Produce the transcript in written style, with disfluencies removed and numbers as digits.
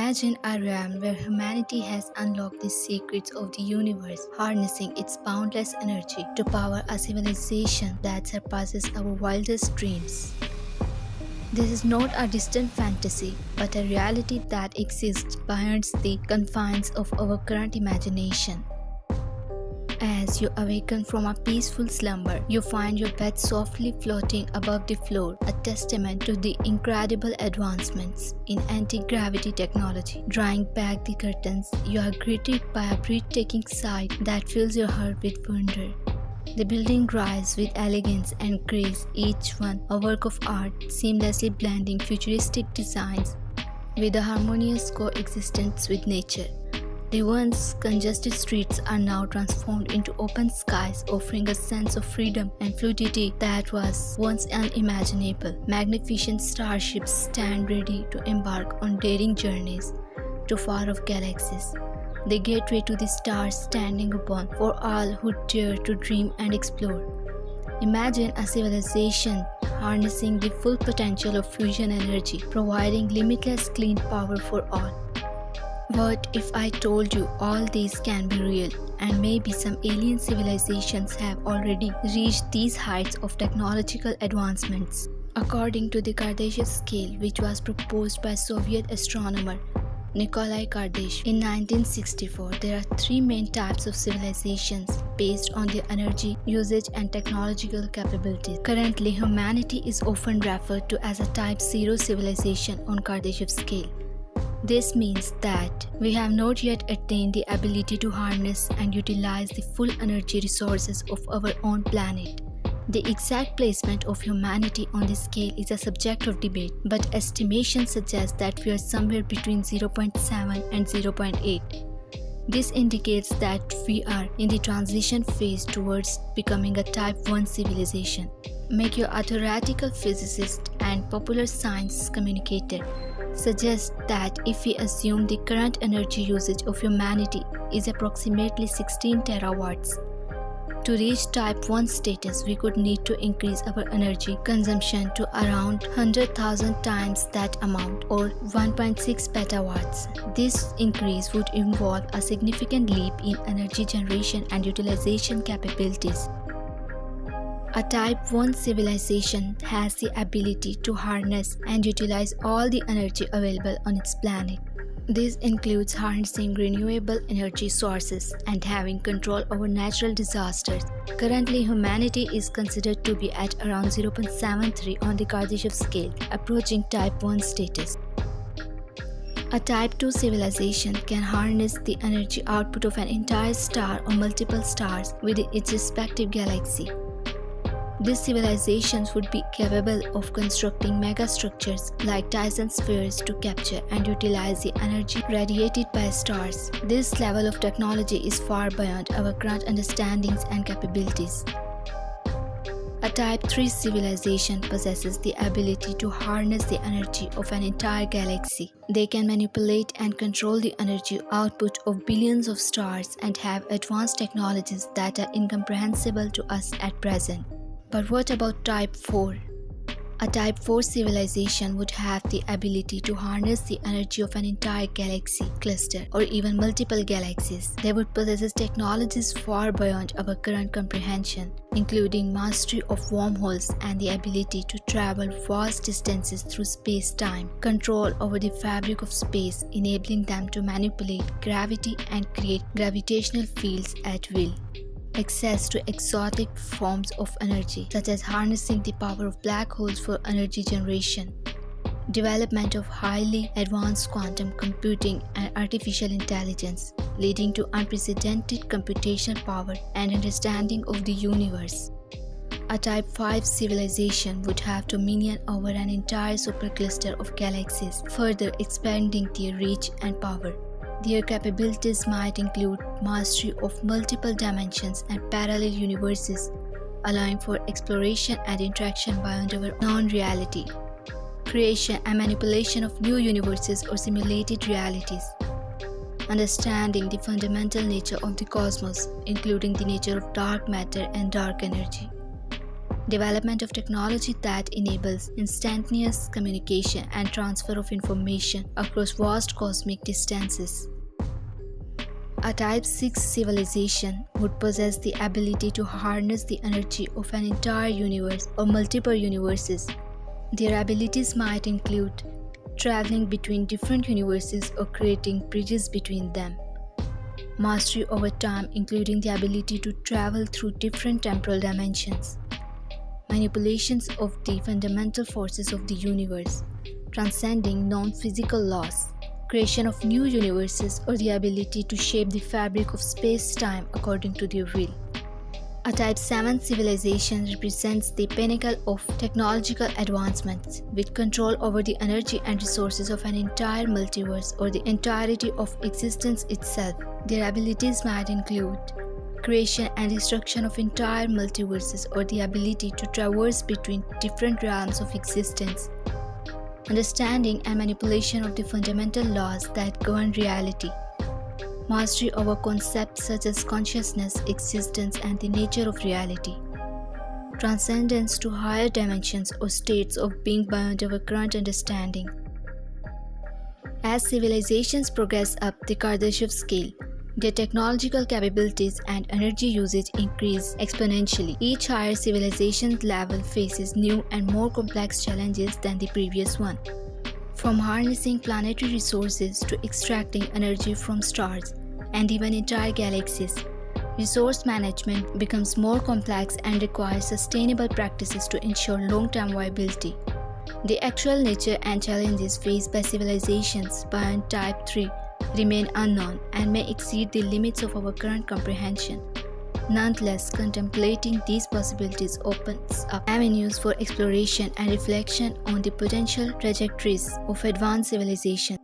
Imagine a realm where humanity has unlocked the secrets of the universe, harnessing its boundless energy to power a civilization that surpasses our wildest dreams. This is not a distant fantasy, but a reality that exists beyond the confines of our current imagination. As you awaken from a peaceful slumber, you find your bed softly floating above the floor, a testament to the incredible advancements in anti-gravity technology. Drawing back the curtains, you are greeted by a breathtaking sight that fills your heart with wonder. The building rises with elegance and grace, each one a work of art, seamlessly blending futuristic designs with a harmonious coexistence with nature. The once congested streets are now transformed into open skies, offering a sense of freedom and fluidity that was once unimaginable. Magnificent starships stand ready to embark on daring journeys to far-off galaxies, the gateway to the stars standing open for all who dare to dream and explore. Imagine a civilization harnessing the full potential of fusion energy, providing limitless clean power for all. What if I told you all these can be real, and maybe some alien civilizations have already reached these heights of technological advancements? According to the Kardashev scale, which was proposed by Soviet astronomer Nikolai Kardashev in 1964, there are three main types of civilizations based on their energy, usage, and technological capabilities. Currently, humanity is often referred to as a Type 0 civilization on Kardashev scale. This means that we have not yet attained the ability to harness and utilize the full energy resources of our own planet. The exact placement of humanity on this scale is a subject of debate, but estimations suggest that we are somewhere between 0.7 and 0.8. This indicates that we are in the transition phase towards becoming a Type I civilization. Make your a theoretical physicist and popular science communicator suggests that if we assume the current energy usage of humanity is approximately 16 terawatts, to reach Type I status, we could need to increase our energy consumption to around 100,000 times that amount, or 1.6 petawatts. This increase would involve a significant leap in energy generation and utilization capabilities. A Type I civilization has the ability to harness and utilize all the energy available on its planet. This includes harnessing renewable energy sources and having control over natural disasters. Currently, humanity is considered to be at around 0.73 on the Kardashev scale, approaching Type I status. A Type II civilization can harness the energy output of an entire star or multiple stars within its respective galaxy. These civilizations would be capable of constructing megastructures like Dyson spheres to capture and utilize the energy radiated by stars. This level of technology is far beyond our current understandings and capabilities. A Type III civilization possesses the ability to harness the energy of an entire galaxy. They can manipulate and control the energy output of billions of stars and have advanced technologies that are incomprehensible to us at present. But what about Type IV? A Type IV civilization would have the ability to harness the energy of an entire galaxy cluster or even multiple galaxies. They would possess technologies far beyond our current comprehension, including mastery of wormholes and the ability to travel vast distances through space-time, control over the fabric of space, enabling them to manipulate gravity and create gravitational fields at will. Access to exotic forms of energy, such as harnessing the power of black holes for energy generation, development of highly advanced quantum computing and artificial intelligence, leading to unprecedented computational power and understanding of the universe. A Type V civilization would have dominion over an entire supercluster of galaxies, further expanding their reach and power. Their capabilities might include mastery of multiple dimensions and parallel universes, allowing for exploration and interaction beyond our known reality, creation and manipulation of new universes or simulated realities, understanding the fundamental nature of the cosmos, including the nature of dark matter and dark energy, Development of technology that enables instantaneous communication and transfer of information across vast cosmic distances. A Type VI civilization would possess the ability to harness the energy of an entire universe or multiple universes. Their abilities might include traveling between different universes or creating bridges between them. Mastery over time, including the ability to travel through different temporal dimensions. Manipulations of the fundamental forces of the universe, transcending non-physical laws. Creation of new universes or the ability to shape the fabric of space-time according to their will. A Type VII civilization represents the pinnacle of technological advancements, with control over the energy and resources of an entire multiverse or the entirety of existence itself. Their abilities might include creation and destruction of entire multiverses or the ability to traverse between different realms of existence. Understanding and manipulation of the fundamental laws that govern reality. Mastery over concepts such as consciousness, existence, and the nature of reality. Transcendence to higher dimensions or states of being beyond our current understanding. As civilizations progress up the Kardashev scale, their technological capabilities and energy usage increase exponentially. Each higher civilization level faces new and more complex challenges than the previous one. From harnessing planetary resources to extracting energy from stars and even entire galaxies, resource management becomes more complex and requires sustainable practices to ensure long-term viability. The actual nature and challenges faced by civilizations beyond Type III remain unknown and may exceed the limits of our current comprehension. Nonetheless, contemplating these possibilities opens up avenues for exploration and reflection on the potential trajectories of advanced civilization.